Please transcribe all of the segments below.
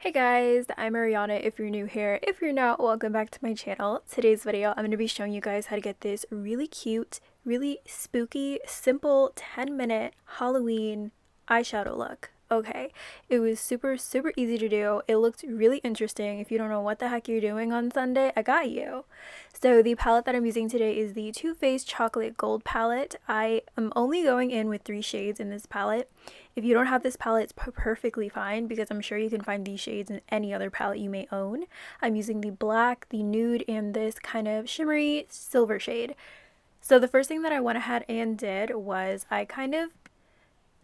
Hey guys, I'm Ariana if you're new here. If you're not, welcome back to my channel. Today's video, I'm going to be showing you guys how to get this really cute, really spooky, simple 10-minute Halloween eyeshadow look. Okay, it was super easy to do. It looked really interesting. If you don't know what the heck you're doing on Sunday, I got you. So the palette that I'm using today is the Too Faced Chocolate Gold palette. I am only going in with 3 shades in this palette. If you don't have this palette, it's perfectly fine because I'm sure you can find these shades in any other palette you may own. I'm using the black, the nude, and this kind of shimmery silver shade. So the first thing that I went ahead and did was I kind of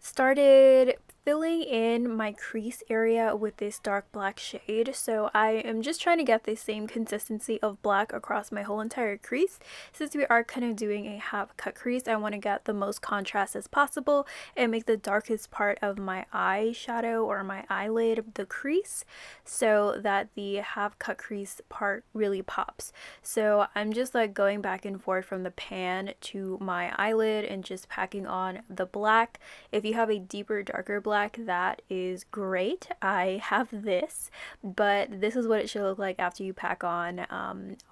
started filling in my crease area with this dark black shade. So I am just trying to get the same consistency of black across my whole entire crease. Since we are kind of doing a half cut crease, I want to get the most contrast as possible and make the darkest part of my eyeshadow or my eyelid the crease so that the half cut crease part really pops. So I'm just like going back and forth from the pan to my eyelid and just packing on the black. If you have a deeper, darker black, that is great. I have this, but this is what it should look like after you pack on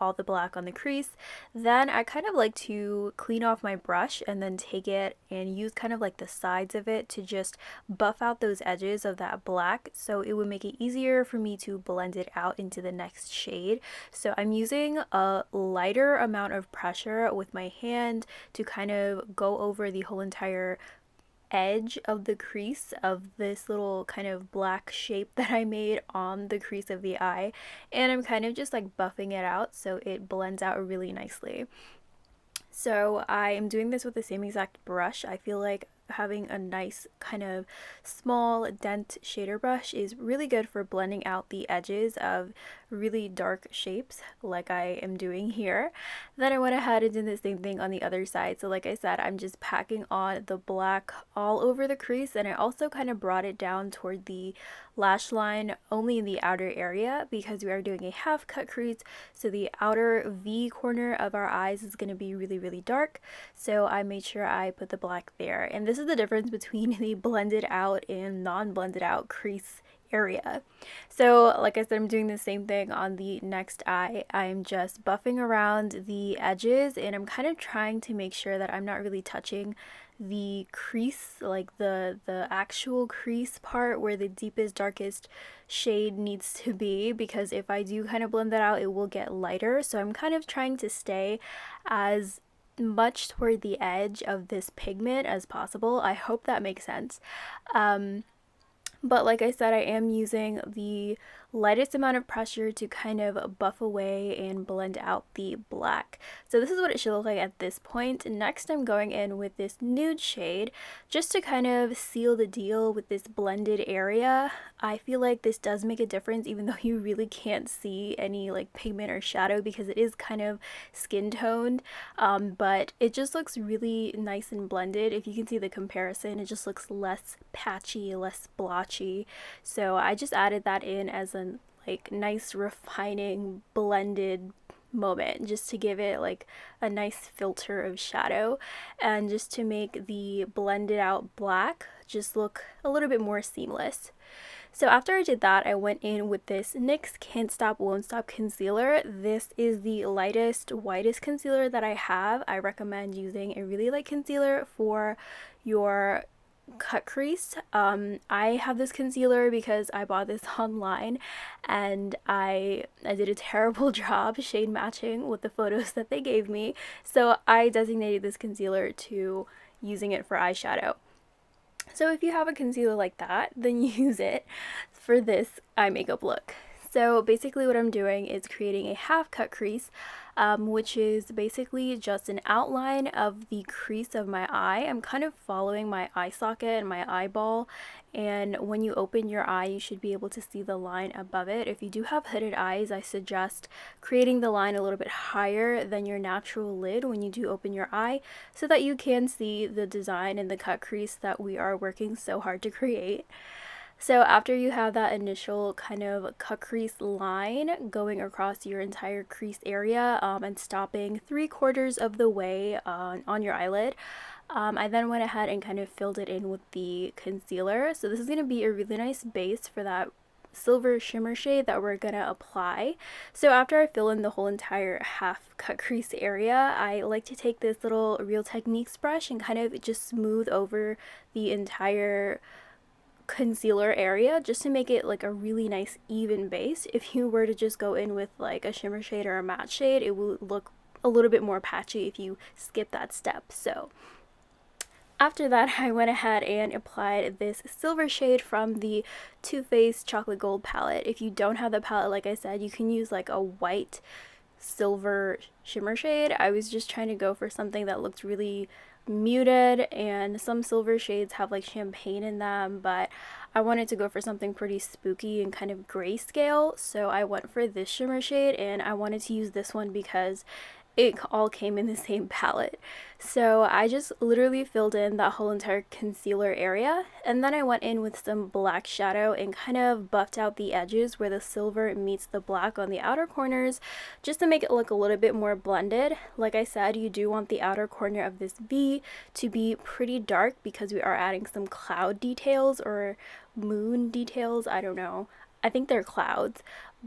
all the black on the crease. Then I kind of like to clean off my brush and then take it and use kind of like the sides of it to just buff out those edges of that black, so it would make it easier for me to blend it out into the next shade. So I'm using a lighter amount of pressure with my hand to kind of go over the whole entire edge of the crease of this little kind of black shape that I made on the crease of the eye, and I'm kind of just like buffing it out so it blends out really nicely. So I am doing this with the same exact brush. I feel like having a nice kind of small dent shader brush is really good for blending out the edges of really dark shapes like I am doing here. Then I went ahead and did the same thing on the other side. So like I said, I'm just packing on the black all over the crease, and I also kind of brought it down toward the lash line only in the outer area because we are doing a half cut crease, so the outer V corner of our eyes is going to be really dark. So I made sure I put the black there, and this is the difference between the blended out and non-blended out crease area. So like I said, I'm doing the same thing on the next eye. I'm just buffing around the edges, and I'm kind of trying to make sure that I'm not really touching the crease, like the actual crease part where the deepest darkest shade needs to be, because if I do kind of blend that out, it will get lighter. So I'm kind of trying to stay as much toward the edge of this pigment as possible. I hope that makes sense. But like I said, I am using the lightest amount of pressure to kind of buff away and blend out the black. So this is what it should look like at this point. Next, I'm going in with this nude shade just to kind of seal the deal with this blended area. I feel like this does make a difference even though you really can't see any like pigment or shadow because it is kind of skin toned, but it just looks really nice and blended. If you can see the comparison, it just looks less patchy, less blotchy. So I just added that in as a like nice refining blended moment just to give it like a nice filter of shadow and just to make the blended out black just look a little bit more seamless. So after I did that, I went in with this NYX Can't Stop Won't Stop concealer. This is the lightest, whitest concealer that I have. I recommend using a really light concealer for your cut crease. I have this concealer because I bought this online, and I did a terrible job shade matching with the photos that they gave me, so I designated this concealer to using it for eyeshadow. So if you have a concealer like that, then use it for this eye makeup look. So basically what I'm doing is creating a half cut crease, which is basically just an outline of the crease of my eye. I'm kind of following my eye socket and my eyeball, and when you open your eye, you should be able to see the line above it. If you do have hooded eyes, I suggest creating the line a little bit higher than your natural lid when you do open your eye so that you can see the design and the cut crease that we are working so hard to create. So after you have that initial kind of cut crease line going across your entire crease area and stopping 3/4 of the way on your eyelid, I then went ahead and kind of filled it in with the concealer. So this is going to be a really nice base for that silver shimmer shade that we're gonna apply. So after I fill in the whole entire half cut crease area, I like to take this little Real Techniques brush and kind of just smooth over the entire concealer area just to make it like a really nice even base. If you were to just go in with like a shimmer shade or a matte shade, it will look a little bit more patchy if you skip that step. So after that, I went ahead and applied this silver shade from the Too Faced Chocolate Gold palette. If you don't have the palette, like I said, you can use like a white silver shimmer shade. I was just trying to go for something that looked really muted, and some silver shades have like champagne in them, but I wanted to go for something pretty spooky and kind of grayscale, so I went for this shimmer shade, and I wanted to use this one because it all came in the same palette. So I just literally filled in that whole entire concealer area, and then I went in with some black shadow and kind of buffed out the edges where the silver meets the black on the outer corners, just to make it look a little bit more blended. Like I said, you do want the outer corner of this V to be pretty dark because we are adding some cloud details or moon details, I don't know. I think they're clouds,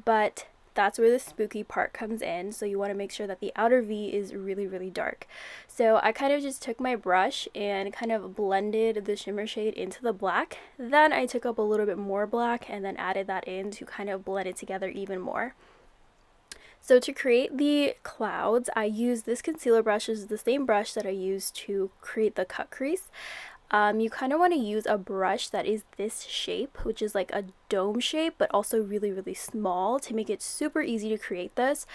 but that's where the spooky part comes in, so you want to make sure that the outer V is really dark. So I kind of just took my brush and kind of blended the shimmer shade into the black. Then I took up a little bit more black and then added that in to kind of blend it together even more. So to create the clouds, I used this concealer brush. This is the same brush that I used to create the cut crease. You kind of want to use a brush that is this shape, which is like a dome shape, but also really small to make it super easy to create this.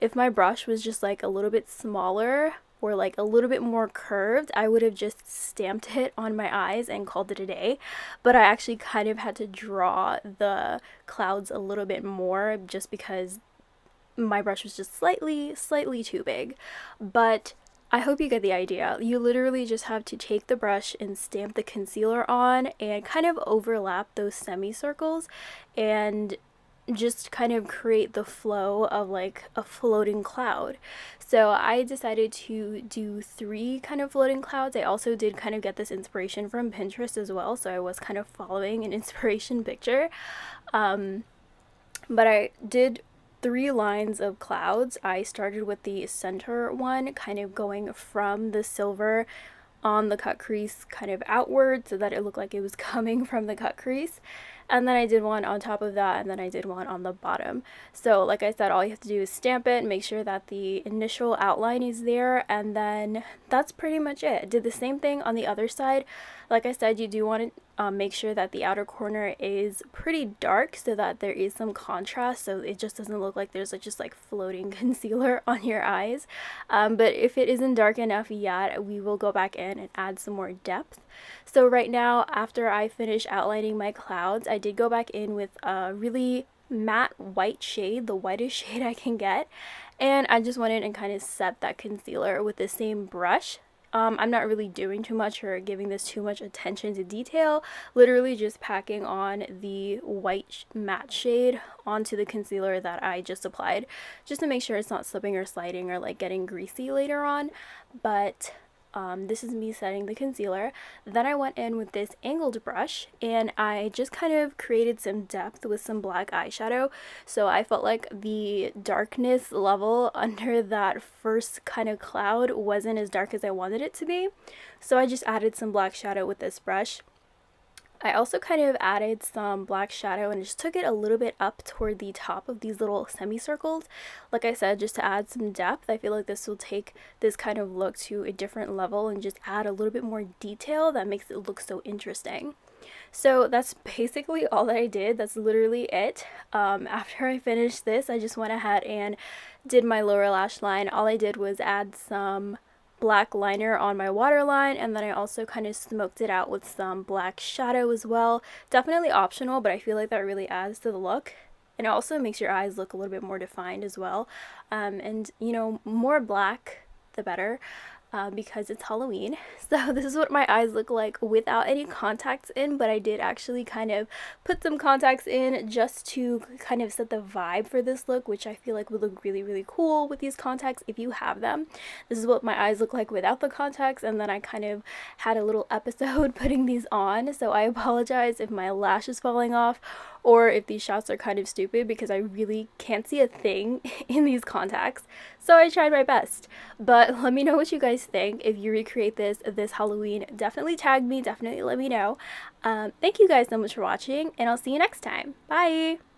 If my brush was just like a little bit smaller or like a little bit more curved, I would have just stamped it on my eyes and called it a day. But I actually kind of had to draw the clouds a little bit more just because my brush was just slightly too big. But I hope you get the idea. You literally just have to take the brush and stamp the concealer on and kind of overlap those semicircles and just kind of create the flow of like a floating cloud. So I decided to do 3 kind of floating clouds. I also did kind of get this inspiration from Pinterest as well, so I was kind of following an inspiration picture. But I did 3 lines of clouds. I started with the center one, kind of going from the silver on the cut crease kind of outward so that it looked like it was coming from the cut crease. And then I did one on top of that, and then I did one on the bottom. So like I said, all you have to do is stamp it, make sure that the initial outline is there, and then that's pretty much it. Did the same thing on the other side. Like I said, you do want to make sure that the outer corner is pretty dark so that there is some contrast, so it just doesn't look like there's like just like floating concealer on your eyes. But if it isn't dark enough yet, we will go back in and add some more depth. So right now, after I finish outlining my clouds, I did go back in with a really matte white shade, the whitest shade I can get, and I just went in and kind of set that concealer with the same brush. I'm not really doing too much or giving this too much attention to detail, literally just packing on the white matte shade onto the concealer that I just applied, just to make sure it's not slipping or sliding or like getting greasy later on. But this is me setting the concealer. Then I went in with this angled brush and I just kind of created some depth with some black eyeshadow. So I felt like the darkness level under that first kind of cloud wasn't as dark as I wanted it to be. So I just added some black shadow with this brush. I also kind of added some black shadow and just took it a little bit up toward the top of these little semicircles. Like I said, just to add some depth. I feel like this will take this kind of look to a different level and just add a little bit more detail that makes it look so interesting. So that's basically all that I did. That's literally it. After I finished this, I just went ahead and did my lower lash line. All I did was add some black liner on my waterline, and then I also kind of smoked it out with some black shadow as well. Definitely optional, but I feel like that really adds to the look, and it also makes your eyes look a little bit more defined as well. And you know, more black the better, because it's Halloween. So this is what my eyes look like without any contacts in, but I did actually kind of put some contacts in just to kind of set the vibe for this look, which I feel like would look really cool with these contacts if you have them. This is what my eyes look like without the contacts, and then I kind of had a little episode putting these on, so I apologize if my lash is falling off or if these shots are kind of stupid because I really can't see a thing in these contacts. So I tried my best. But let me know what you guys think. If you recreate this Halloween, definitely tag me, definitely let me know. Thank you guys so much for watching, and I'll see you next time. Bye!